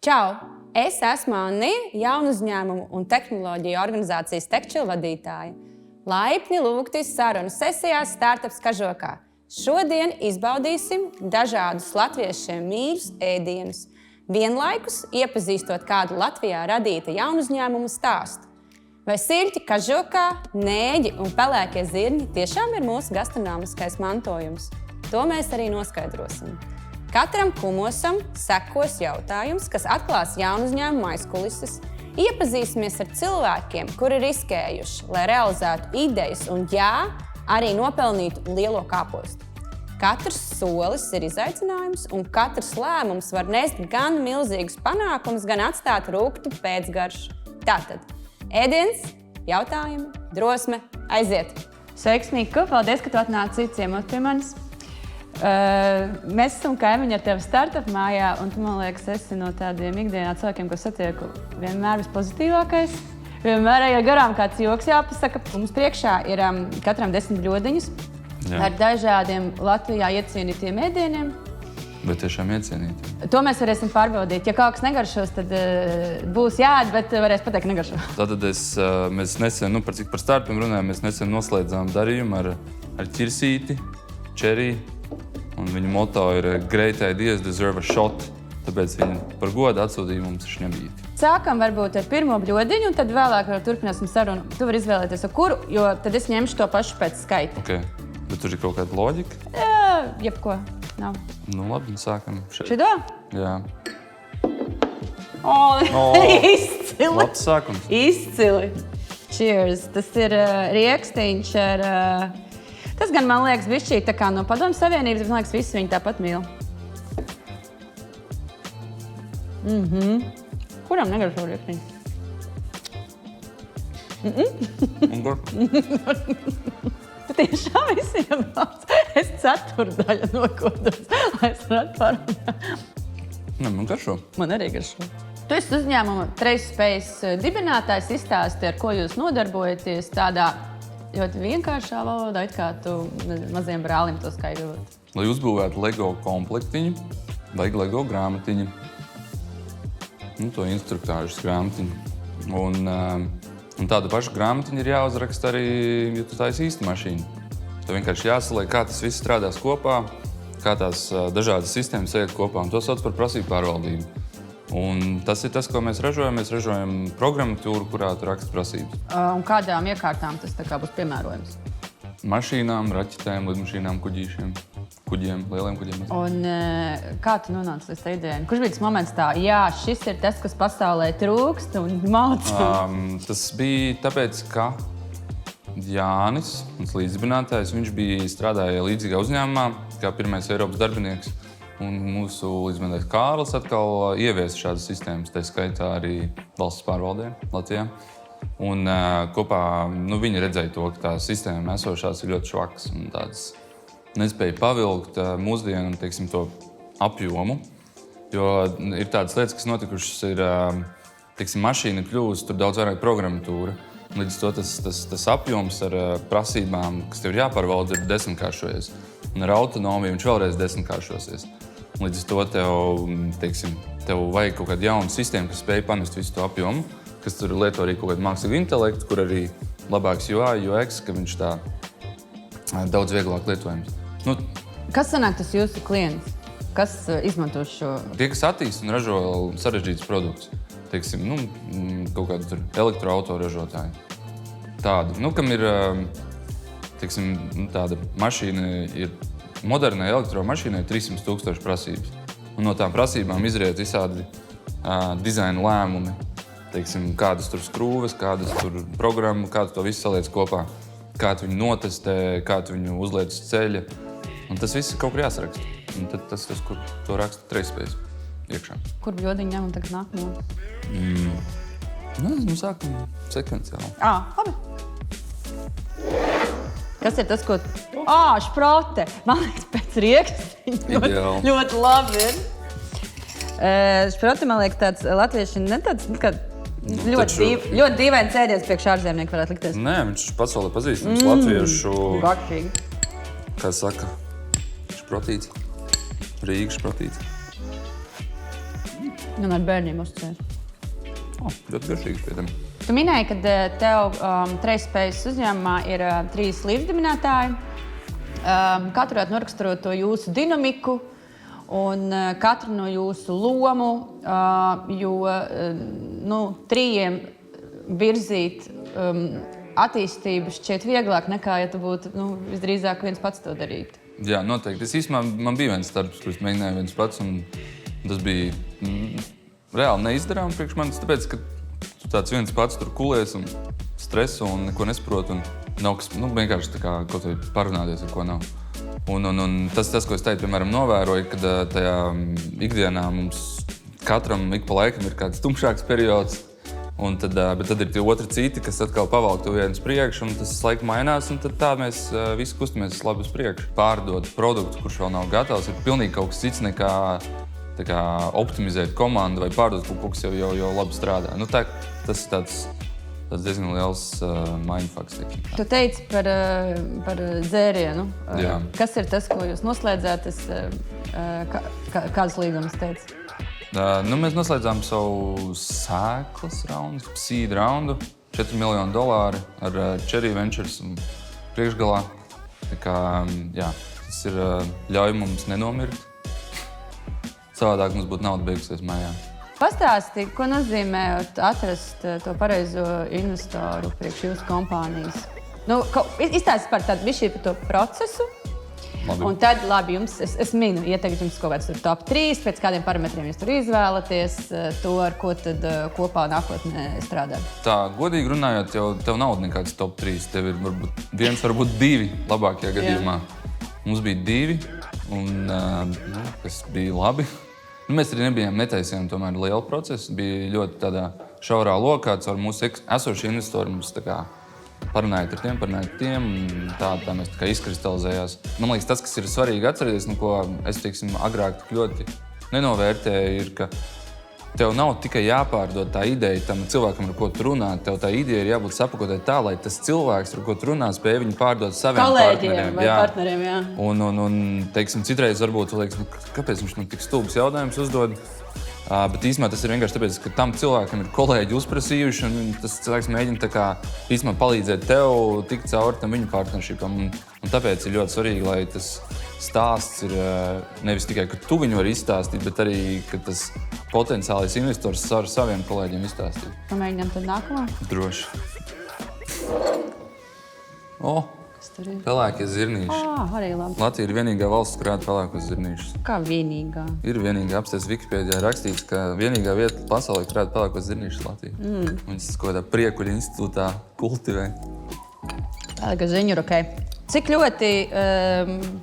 Čau! Es esmu Annija, jaunu uzņēmumu un tehnoloģiju organizācijas Tekčila vadītāja. Laipni lūgti sarunu sesijās Startups Kažokā. Šodien izbaudīsim dažādus latviešiem mīļus ēdienus, vienlaikus iepazīstot kādu Latvijā radīta jaunu uzņēmumu stāstu. Vai siļķi, kažokā, nēģi un pelēkie zirņi tiešām ir mūsu gastronomiskais mantojums? To mēs arī noskaidrosim. Katram kumosam sekos jautājums, kas atklās jaunu uzņēmumu aizkulises. Iepazīsimies ar cilvēkiem, kuri riskējuši, lai realizētu idejas un, arī nopelnītu lielo kāpostu. Katrs solis ir izaicinājums, un katrs lēmums var nest gan milzīgus panākumus, gan atstāt rūgtu pēcgaršu. Tātad, ēdiens, jautājumi, drosme, aiziet! Sveiks, Niku! Paldies, ka tu atnāci ciemos pie manis. Mēs esam kaimiņi ar tevi startup mājā, un tu, man liekas, esi no tādiem ikdienā cilvēkiem, ko satieku vienmēr vispozitīvākais. Vienmēr ejot garām kāds joks jāpasaka. Mums priekšā ir katram 10 bļodiņus ar dažādiem Latvijā iecienītiem ēdieniem. Bet tiešām iecienīti. To mēs varēsim pārbaudīt. Ja kaut kas negaršos, tad būs jāēd, bet varēs pateikt negaršo. Tātad mēs nesen, par startupiem runājam, mēs nesen noslēdzām darījumu ar ķirsīti, Cherry. Un viņa moto ir Great ideas deserve a shot, tāpēc viņa par godu atsūtīja mums šņabīti. Sākam varbūt ar pirmo bļodiņu, un tad vēlāk turpināsim sarunu. Tu vari izvēlēties ar kuru, jo tad es ņemšu to pašu pēc skaita. Okay. Bet tur ir kaut kāda loģika? Jā, jebko. Nav. Nu labi, sākam šeit. Šito? Jā. Izcili! Labs sākums. Izcili! Cheers! Tas ir riekstiņš ar... Tas gan, man liekas, bišķīt tā kā no Padomju Savienības, bet man liekas, visi viņi tāpat mīl. Kuram negaršo riekstiņu? Tu tiešām visiem nāc. Es ceturdaļa nokodos, lai es varētu parunāt. Ne, man garšo. Man arī garšo. Tu esi uzņēmuma Treizspējas dibinātājs, izstāsti, ar ko jūs nodarbojaties tādā ļoti vienkāršā valodā, it kā tu maziem brālim to skaidrot. Lai uzbūvētu Lego komplektiņu, vajag Lego grāmatiņu. To instruktāžas grāmatiņu. Un tādu pašu grāmatiņu ir jāuzraksta arī, ja tu taisi īsti mašīnu. Tu vienkārši jāsaliek, kā tas viss strādās kopā, kā tās dažādas sistēmas iet kopā, un to sauc par prasību pārvaldību. Un tas ir tas, ko mēs ražojam. Mēs ražojam programmatūru, kurā tu raksti prasības. Un kādām iekārtām tas tā kā būs piemērojams? Mašīnām, raķetēm, lidmašīnām, kuģiem, lieliem kuģiem. Un kā tu nonāci līdz tai idejai? Kurš bija tas moments tā, šis ir tas, kas pasaulē trūkst un māca? Tas bija tāpēc, ka Jānis, mans līdzdibinātājs, viņš bija strādāja līdzīgā uzņēmumā, kā pirmais Eiropas darbinieks. Un mūsu līdzmedējs Kārlis atkal ieviesa šādas sistēmas, tā skaitā arī valsts pārvaldē Latvijā. Un kopā viņi redzēja to, ka tās sistēmas esošās ir ļoti švakas un tādas nespēja pavilkt mūsdienu, teiksim, to apjomu. Jo ir tādas lietas, kas notikušas, ir, teiksim, mašīna kļūst, tur daudz vairāk programmatūra. Līdz to tas apjoms ar prasībām, kas tev ir jāpārvalda, ir 10-kāršojies. Un ar autonomiju viņš vēlreiz 10-kāršosies. Līdz to tev vajag kaut kādu jaunu sistēmu, kas spēj panest visu to apjomu, kas tur lieto arī kaut kādu mākslīgu intelektu, kur arī labāks UI, UX, ka viņš tā daudz vieglāk lietojams. Kas sanāk tas jūsu klients? Kas izmanto šo? Tie, kas attīst un ražo sarežģītus produktus. Teiksim, kaut kādu tur elektroauto ražotāji. Tādu, kam ir, teiksim, tāda mašīna ir modernai elektromašīnai 300,000 prasības. Un no tām prasībām izriet visādi dizaina lēmumi. Teiksim, kādas tur skrūves, kādas tur programma, kā tu to visu saliec kopā. Kā tu viņu notestē, kā tu viņu uzliec uz ceļa. Un tas viss ir kaut kur jāsaraksta. Un tad tas, kur to raksta Treizspējas iekšā. Kur bļodiņu ņem un tagad nākamo? Sākam sekvenciāli. Labi. Kas ir tas, ko... šprote! Man liekas, pēc riekstiņa ļoti labi ir. Šprote, man liekas, tāds latvieši ne tāds, ļoti dīvains ēdiens priekš ārzemnieku varētu likties. Nē, viņš pasaulē pazīstams latviešu... Bakšīgi. Kā saka, šprotīts. Rīgas šprotīts. Un ar bērniem uzcēt. Ļoti garšīgi pie tam. Tu minēji, ka tev trejspējas uzņēmumā ir 3 līdzdibinātāji. Katru varētu noraksturot to jūsu dinamiku un katru no jūsu lomu, jo 3 virzīt attīstību šķiet vieglāk nekā, ja tu būtu visdrīzāk viens pats to darīt. Jā, noteikti. Man bija viens starps, kurš mēģināja viens pats, un tas bija reāli neizdarām priekš manis, tāpēc, ka tu tāds viens pats tur kulies un stresu un neko nesaprot, un nav kas, vienkārši tā kā kaut vai parunāties, ar ko nav. Un tas, ko es teicu, piemēram, novēroju, kad tajā ikdienā mums katram ik pa laikam ir kāds tumšāks periods, bet tad ir tie otri citi, kas atkal pavalk to viens priekšu, un tas laika mainās, un tad tā mēs visi kustamies labi uz priekšu. Pārdot produktu, kurš vēl nav gatavs, ir pilnīgi kaut kas cits nekā optimizēt komandu vai pārdot kaut ko, kas jau labi strādā. Tas ir tāds diezgan liels mindfucks. Tu teici par dzērienu. Jā. Kas ir tas, ko jūs noslēdzāt? Kādas līgumas teici? Mēs noslēdzām savu sēklas raundu, seed raundu, $4 miljoni ar Cherry Ventures priekšgalā. Tas ir ļauj mums nenomirt. Savādāk mums būtu nauda beigusies mājā. Pastāsti, ko nozīmē atrast to pareizo investoru priekš jūsu kompānijas? Izstāsti par to procesu. Labi. Un tad, jums, es minu, ieteiktu jums kaut kāds top 3, pēc kādiem parametriem jūs tur izvēlaties, to, ar ko tad kopā nākotnē strādāt. Tā, godīgi runājot, tev nav nekāds top 3. Tev ir varbūt 2 labākajā gadījumā. Mums bija 2, un tas bija labi. Mēs arī netaisījām tomēr lielu procesu. Bija ļoti tādā šaurā lokā, caur mūsu esošie investori mums parunājot ar tiem, un tā mēs izkristalizējās. Man liekas, tas, kas ir svarīgi atcerēties, ko es, agrāk ļoti nenovērtēju, ir, ka tev nav tikai jāpārdod tā ideja tam cilvēkam, ar ko tu runā. Tev tā ideja ir jābūt sapakotai tā, lai tas cilvēks, ar ko tu runā, spēj viņu pārdot saviem kolēģiem vai partneriem. Jā. Un citreiz varbūt liekas, kāpēc viņš man tik stulbs jautājums uzdod. Bet īstenībā tas ir vienkārši tāpēc, ka tam cilvēkam ir kolēģi uzprasījuši, un tas cilvēks mēģina palīdzēt tev tikt cauri tam viņu partnershipam. Un tāpēc ir ļoti svarīgi, lai tas stāsts ir nevis tikai, ka tu viņu vari izstāstīt, bet arī, ka tas potenciālais investors ar saviem kolēģiem izstāstīt. Pamēģinām tad nākamā? Droši. Pelēkie zirnīši. Arī labi. Latvija ir vienīgā valsts, kur rāda pelēkos zirnīšus. Kā vienīgā? Ir vienīgā, apstāties Wikipēdijā rakstīts, ka vienīgā vieta pasaulē, kur rāda pelēkos zirnīšus Latvija. Viņas kaut kādā priekuļa institūtā kultivē. Pelēkos ziņur, ok. Cik ļoti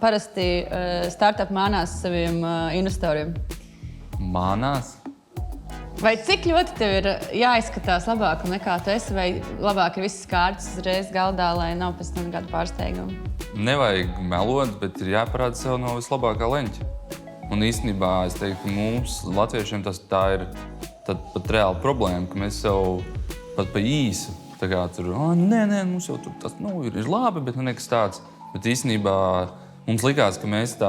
parasti startup mānās saviem investoriem? Mānās? Vai cik ļoti tev ir jāizskatās labāk nekā tu esi, vai labāk ir visas kārtas uzreiz galdā, lai nav pēc tam kādu pārsteigumu? Nevajag melot, bet ir jāparāda sev no vislabākā leņķa. Un īstenībā es teiktu, ka mums, latviešiem, tā ir pat reāla problēma, ka mēs sev pat pa īsu nē, mums jau tur tas ir labi, bet nekas tāds. Bet īstenībā mums likās, ka mēs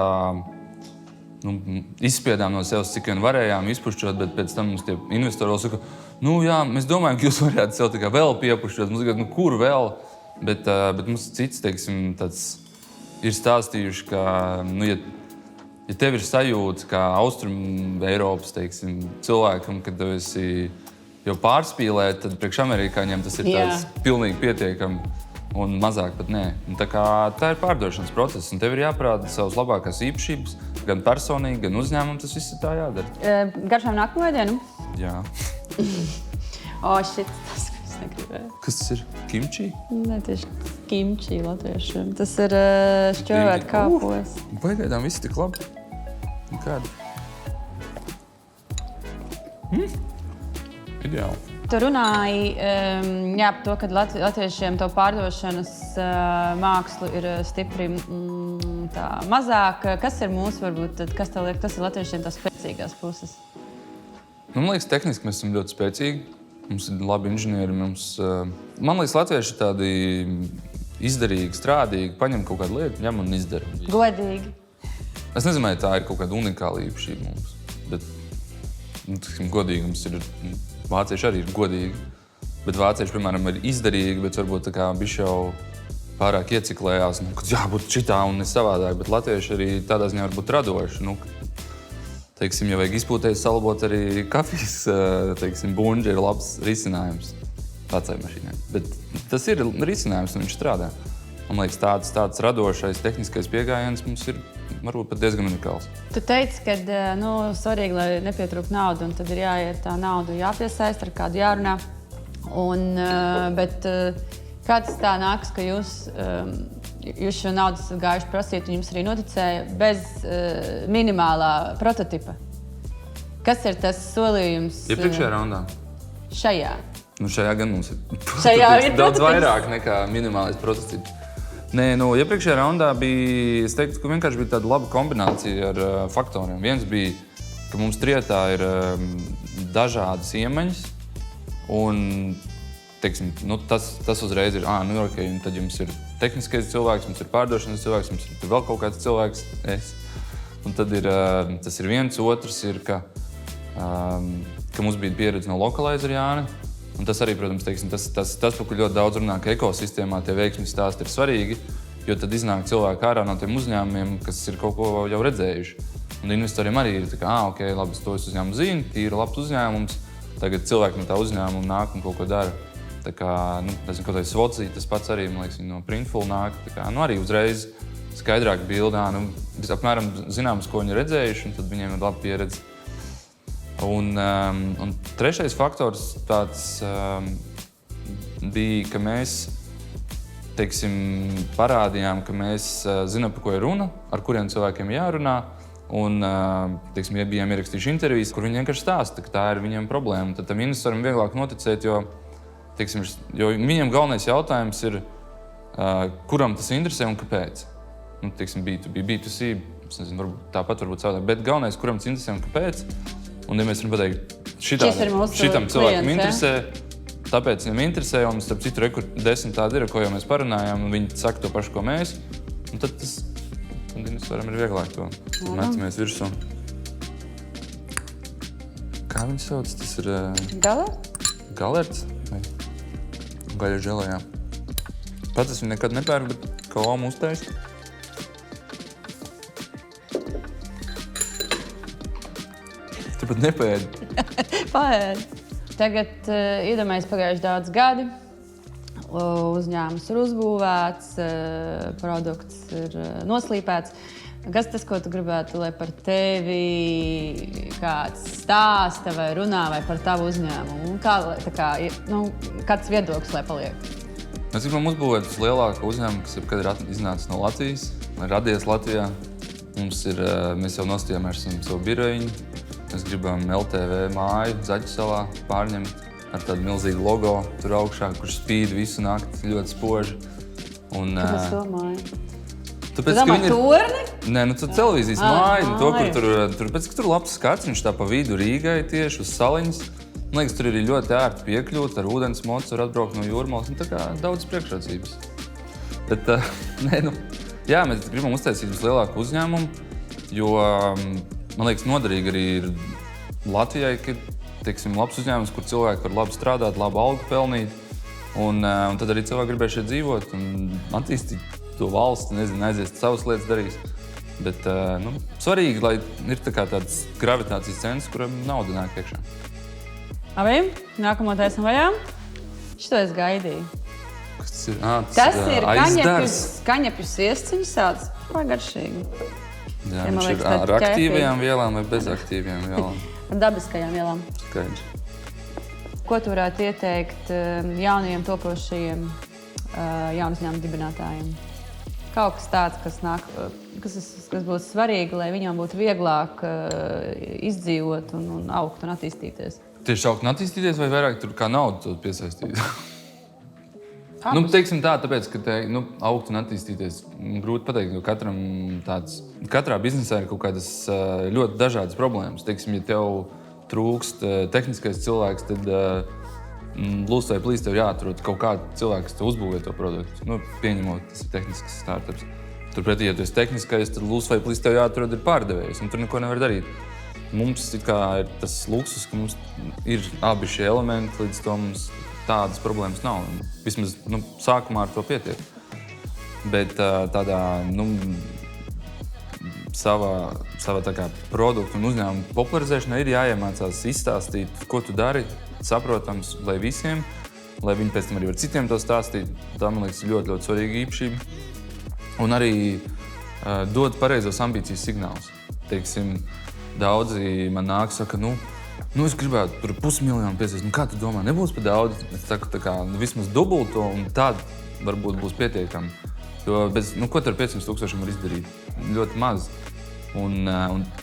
izspiedām no sevis, cik vien varējām izpušķot, bet pēc tam mums tie investori vēl saka, mēs domājam, ka jūs varētu sev vēl piepušķot. Mums likās, kur vēl? Bet mums cits, ir stāstījuši, ka, ja tev ir sajūta, kā Austrum Eiropas, cilvēkam, kad tu esi jau pārspīlēt, tad priekš amerikāņiem tas ir tāds pilnīgi pietiekami. Un mazāk pat nē. Tā ir pārdošanas process, un tev ir jāparāda savas labākās īpašības, gan personīgi, gan uzņēmumam. Tas viss ir tā jādara. Garšām nākamā dienu? Jā. Tas, ko es negribēju. Kas tas ir? Kimči? Ne, tieši kimči latviešiem. Tas ir šķovēt kāpos. Pagaidām viss tik labi. Kādi? Ideāli. Tu runāji par to, ka latviešiem to pārdošanas mākslu ir stipri mazāk. Kas ir mūsu, varbūt, kas tev liekas, tas ir latviešiem tās spēcīgās puses? Man liekas, tehniski mēs esam ļoti spēcīgi. Mums ir labi inženieri. Man liekas, latvieši ir tādi izdarīgi, strādīgi, paņem kaut kādu lietu, ņem un izdara. Godīgi. Es nezinu, vai tā ir kaut kāda unikāla īpašība mums. Bet godīgums ir, vācieši arī ir godīgi, bet vācieši, piemēram, ir izdarīgi, bet varbūt tā kā bišķi jau pārāk ieciklējās, ka jābūt šitā un ne savādāk, bet latvieši arī tādā ziņā var būt radoši. Teiksim, ja vajag izpūtēt, salabot arī kafijas, teiksim, buņģi ir labs risinājums vecai mašīnai. Bet tas ir risinājums, un viņš strādā. Man liekas, tāds radošais, tehniskais pieejams mums ir varbūt pat diezgan unikāls. Tu teici, ka svarīgi, lai nepietrūkst naudu, un tad ir jāiet tā naudu jāpiesaist, ar kādu jārunā. Bet kā tas tā nāks, ka jūs šo naudu esat gājuši prasīt, un jums arī noticēja bez minimālā prototipa? Kas ir tas solījums? Iepriekšējā raundā? Šajā. Šajā gan mums ir daudz vairāk nekā minimālais prototips. Nē, iepriekšējā raundā bija, es teiktu, ka vienkārši bija tāda laba kombinācija ar faktoriem. Viens bija, ka mums trietā ir dažādas iemaņas, un teiksim, tas uzreiz ir, ok, un tad jums ir tehniskais cilvēks, mums ir pārdošanas cilvēks, mums ir vēl kaut kāds cilvēks, un tad ir, tas ir viens, otrs ir, ka mums bija pieredze no lokalizera Jāni. Un tas arī, protams, teiksim, tas par ko ļoti daudz runā, ka ekosistēmā tie veiksmes stāsti ir svarīgi, jo tad iznāk cilvēki ārā no tiem uzņēmumiem, kas ir kaut ko jau redzējuši. Un investoriem arī ir tā kā, ok, labi, es to uzņēmumu zinu, tīri labs uzņēmums, tagad cilvēki no tā uzņēmuma nāk un kaut ko dara. Tā kā, nezinu, kaut kāds Svoci, tas pats arī, man liekas, no Printful nāk, tā kā, arī uzreiz skaidrāk bildā, apmēram zināms, ko viņi ir redzējuši, un tad viņiem ir laba pieredze. Un trešais faktors tāds bija, ka mēs, teiksim, parādījām, ka mēs zinām, par ko ir runa, ar kuriem cilvēkiem jārunā. Un, teiksim, bijām ierakstījuši intervijas, kur viņi vienkārši stāsta, ka tā ir viņiem problēma. Tad tam investoram vieglāk noticēt, jo viņiem galvenais jautājums ir, kuram tas interesē un kāpēc. Teiksim, B2C, es nezinu, varbūt savādāk, bet galvenais, kuram tas interesē un kāpēc. Un, ja mēs varam pateikt, šitam cilvēkam interesē, tāpēc viņam interesē, un starp citu, kur 10 tādi ir, ko jau mēs parunājām, un viņi saka to pašu, ko mēs, un tad tas investoram ir vieglāk to mecamies virsū. Kā viņi sauc? Tas ir... Galerts? Gaļa želē, jā. Pats es viņu nekad nepērku, bet kā loma uztaisa. Tu pat nepēdi. Paēdi. Tagad iedomājies pagājuši daudz gadi. Uzņēmums ir uzbūvēts, produkts ir noslīpēts. Kas tas, ko tu gribētu, lai par tevi kāds stāsta vai runā vai par tavu uzņēmumu? Kāds viedoklis, lai paliek? Mēs gribam uzbūvēt lielāku uzņēmumu, kas jebkad ir iznācis no Latvijas, radies Latvijā. Mēs jau nostājāmies savu birojiņu. Mēs gribam LTV māju Zaķusalā pārņemt ar tādu milzīgu logo tur augšā, kurš spīd visu nakti ļoti spoži. Kāpēc to māju? Tu domā torni? Nē, televīzijas māju, pēc, ka tur labs skats, viņš tā pa vidu Rīgai tieši uz saliņas. Man liekas, tur ir ļoti ērti piekļūt, ar ūdens mocu var atbraukt no Jūrmalas, tā kā daudz priekšrocības. Bet, jā, mēs gribam uztaisīt vislielāku uzņēmumu, jo, man liekas, noderīgi arī ir Latvijai, ka ir labs uzņēmums, kur cilvēki var labi strādāt, labu algu pelnīt, un tad arī cilvēki gribēs šeit dzīvot un attīstīt to valsti, aizies savas lietas darīs. Bet svarīgi, lai ir tāds gravitācijas centrs, kuram nauda nāk iekšā. Labi, nākamo taisam vajā. Šito es gaidīju. Kas tas ir? Tas ir kaņepju sviestiņu sāds. Pagaršīgi. Jā, viņš ir ar aktīvajām vielām vai bez aktīvajām vielām? Ar dabiskajām vielām. Skaidrs. Ko tu varētu ieteikt jaunajiem topošajiem jaunu uzņēmumu dibinātājiem? Kaut kas tāds, kas būtu svarīgi, lai viņam būtu vieglāk izdzīvot un augt un attīstīties. Tieši augt un attīstīties vai vairāk tur kā naudu piesaistīt? Teiksim tā, tāpēc, ka augt un attīstīties grūti pateikt, jo katrā biznesā ir kaut kādas ļoti dažādas problēmas. Teiksim, ja tev trūkst tehniskais cilvēks, tad lūst vai plīst tev jāatrod kaut kādu cilvēku, kas tev uzbūvē to produktu. Pieņemot, tas ir tehnisks startups. Turpretī, ja tu esi tehniskais, tad lūst vai plīst tev jāatrod ir pārdevējs, un tur neko nevar darīt. mums it kā ir tas luksus, ka mums ir abi šie elementi, līdz to mums tādas problēmas nav. Vismaz sākumā ar to pietiek. Bet tādā savā tā kā produktu un uzņēmumu popularizēšanā ir jāiemācās izstāstīt, ko tu dari, saprotams, lai visiem, lai viņi pēc tam arī var citiem to stāstīt. Tā, man liekas, ļoti, ļoti svarīga īpašība. Un arī dod pareizos ambīcijas signālus. Teiksim, daudzi man nāk, saka, es gribētu tur 500 000 piesaistīt. Kā tu domā, nebūs par daudz? Es saku, vismaz dubulto, un tad varbūt būs pietiekami. Jo ko tu ar 500 000 var izdarīt? Ļoti maz. Un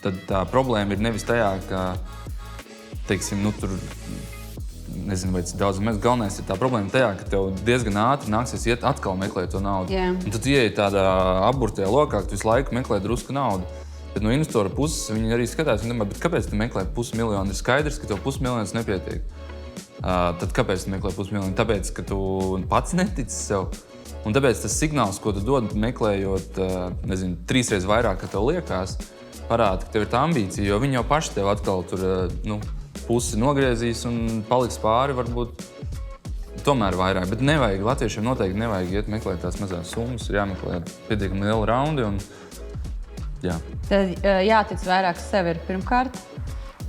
tad tā problēma ir nevis tajā, ka, teiksim, tur, nezinu, vai tas ir daudz maz. Galvenais ir tā problēma tajā, ka tev diezgan ātri nāksies iet atkal meklēt to naudu. Yeah. Un tad ieej tādā aburtajā lokā, ka tu visu laiku meklē drusku naudu. Bet no investora puses viņi arī skatās, un domā, bet kāpēc tu meklē 500 000? Ir skaidrs, ka tev 500 000 nepietiek. Tad kāpēc tu meklē 500 000? Tāpēc, ka tu pats netici sev. Un tāpēc tas signāls, ko tu dod, meklējot, 3 reizes vairāk, ka tev liekas, parāda, ka tev ir tā ambīcija, jo viņi jau paši tev atkal tur, pusi nogriezīs un paliks pāri varbūt tomēr vairāk. Bet nevajag, latviešiem noteikti nevajag iet meklēt tās mazās summas, ir jāmeklē pietiekami lieli raundi un jā. Tad jātic vairāk sev ir pirmkārt.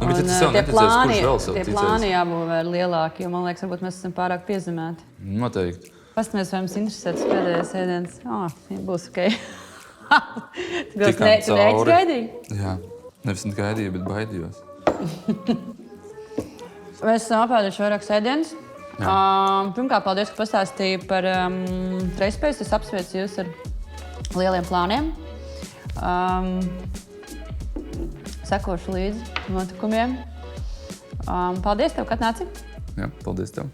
Bet ja tu sev neticēsi, kurš vēl sev tie plāni jābūvē lielāki, jo man liekas, varbūt mēs esam pārāk piezemēti. Noteikti. Pastamies, vai mums interesē tas pēdējais ēdiens. Būs ok. Tu Tikām cauri. gaidīji? Jā, nevis gaidīju, bet baidījos. Mēs esam apēduši vairākus ēdienus. Pirmkārt, paldies, ka pastāstīji par Trejspējas. Es apsveicu jūs ar lieliem plāniem. Sekošu līdzi notikumiem. Paldies tev, ka atnāci. Jā, paldies tev.